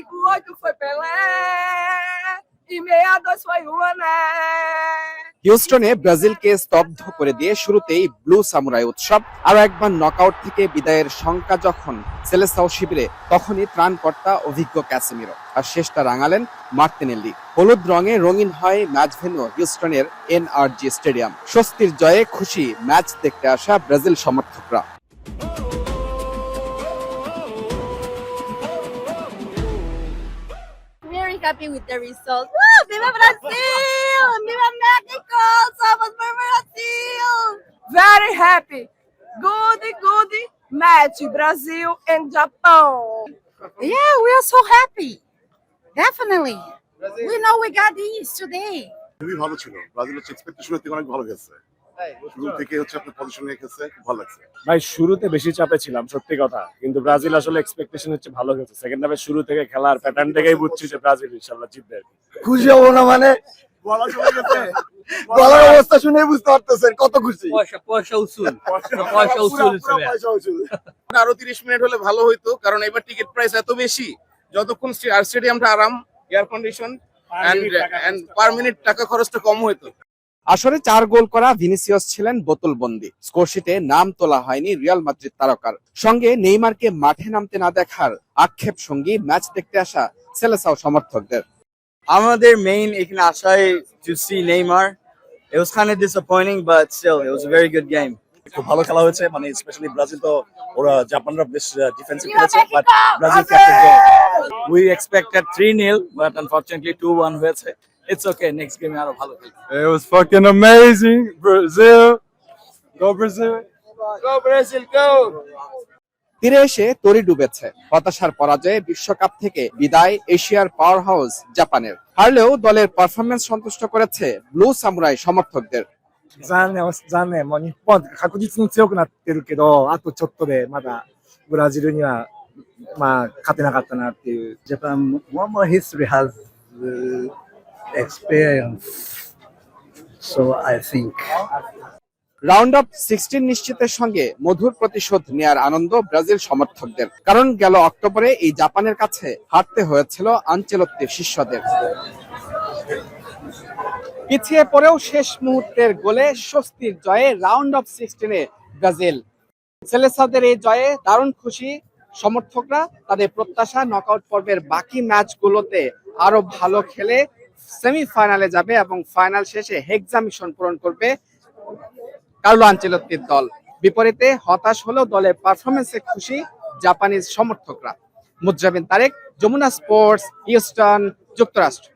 5-8 foi Pelé. E 62 foi o Mané. হিউস্টনে ব্রাজিলকে স্তব্ধ করে দিয়ে শুরুতেই ব্লু সামুরাই উৎসব। আরো একবার নকআউট থেকে বিদায়ের শঙ্কা যখন সেলেসাও শিবিরে, তখনই ত্রাণকর্তা অভিজ্ঞ ক্যাসেমিরো আর শেষটা রাঙালেন মার্তিনেল্লি। হলুদ রঙে রঙিন হয় ম্যাচ ভেন্যু হিউস্টনের এনআরজি স্টেডিয়াম। স্বস্তির জয়ে খুশি ম্যাচ দেখতে আসা ব্রাজিল সমর্থকরা। Very happy with the result. Viva Brasil! Viva Mexico! Somos por Brasil! Very happy. Good match. Brazil and Japan. Yeah, we are so happy. Definitely. We know we got this today. খুবই ভালো ছিল। Brazil এক্সপেকটেশনের থেকে অনেক ভালো গেছে। শুরু থেকে আপনার পজিশন নিয়ে গেছে, খুব ভালো লাগছে। ভাই শুরুতে বেশি চাপে ছিলাম, সত্যি কথা, কিন্তু ব্রাজিল আসলে এক্সপেকটেশন ভালো গেছে। সেকেন্ড হাফে শুরু থেকে খেলার প্যাটার্ন থেকেই বুঝছি যে ব্রাজিল ইনশাআল্লাহ জিতবে। খুশি হবো না মানে বলা চলে গেছে। গলার অবস্থা শুনে বুঝতে পারতেছেন কত খুশি। পয়সা উসুল। আরো 30 মিনিট হলে ভালো হইতো, কারণ এবার টিকিট প্রাইস এত বেশি, যতক্ষণ স্টেডিয়ামটা আরাম, air condition and per minute টাকা খরচটা কম হইতো। আসরে 4 গোল করা ভিনিসিয়াস ছিলেন বোতলবন্দি। স্কোরশিটে নাম তোলা হয়নি রিয়াল মাদ্রিদ তারকার। সঙ্গে নেইমারকে মাঠে নামতে না দেখার আক্ষেপ সঙ্গী ম্যাচ দেখতে আসা সেলেসাও সমর্থকদের। আমাদের মেইন এখানে আসাই to see Neymar. It was kind of disappointing, but still it was a very good game. খুব ভালো খেলা হয়েছে, মানে স্পেশালি ব্রাজিল তো ওরা জাপানরা বেশ ডিফেন্সিভ খেলেছে, but Brazil captain We expected 3-0, but unfortunately 2-1 হয়েছে। It's okay, next game আরো ভালো খেলবো। It was fucking amazing. Brazil. Go Brazil. Go Brazil, go! তীরে এসে তরি ডুবেছে। হতাশার পরাজয়ে বিশ্বকাপ থেকে বিদায় এশিয়ার পাওয়ার হাউস জাপানের। হারলেও দলের পারফরমেন্স সন্তুষ্ট করেছে ব্লু সামুরাই সমর্থকদের। 残念。もう日本確実に強くなってるけど、あとちょっとでまだブラジルにはまあ勝てなかったなっていう。Japan one more history has experience, so I think. Round of 16 নিশ্চিতের সঙ্গে মধুর প্রতিশোধ নেয়ার আনন্দ ব্রাজিল সমর্থকদের, কারণ গেল অক্টোবরে এই জাপানের কাছে হারতে হয়েছিল আনচেলত্তির শিষ্যদের। পিছিয়ে পড়েও শেষ মুহূর্তের গোলে স্বস্তির জয়ে রাউন্ড অফ 16-এ ব্রাজিল। সেলেসাওদের এই জয়ে দারুণ খুশি সমর্থকরা। তাদের প্রত্যাশা নকআউট পর্বের বাকি ম্যাচগুলোতে আরো ভালো খেলে সেমিফাইনালে যাবে এবং ফাইনাল শেষে হেক্সা মিশন পূরণ করবে কার্লো আনচেলত্তির দল। বিপরীতে হতাশ হলেও দলের পারফরমেন্সে খুশি জাপানিজ সমর্থকরা। মুজরাবিন তারেক, যমুনা স্পোর্টস, হিউস্টন, যুক্তরাষ্ট্র।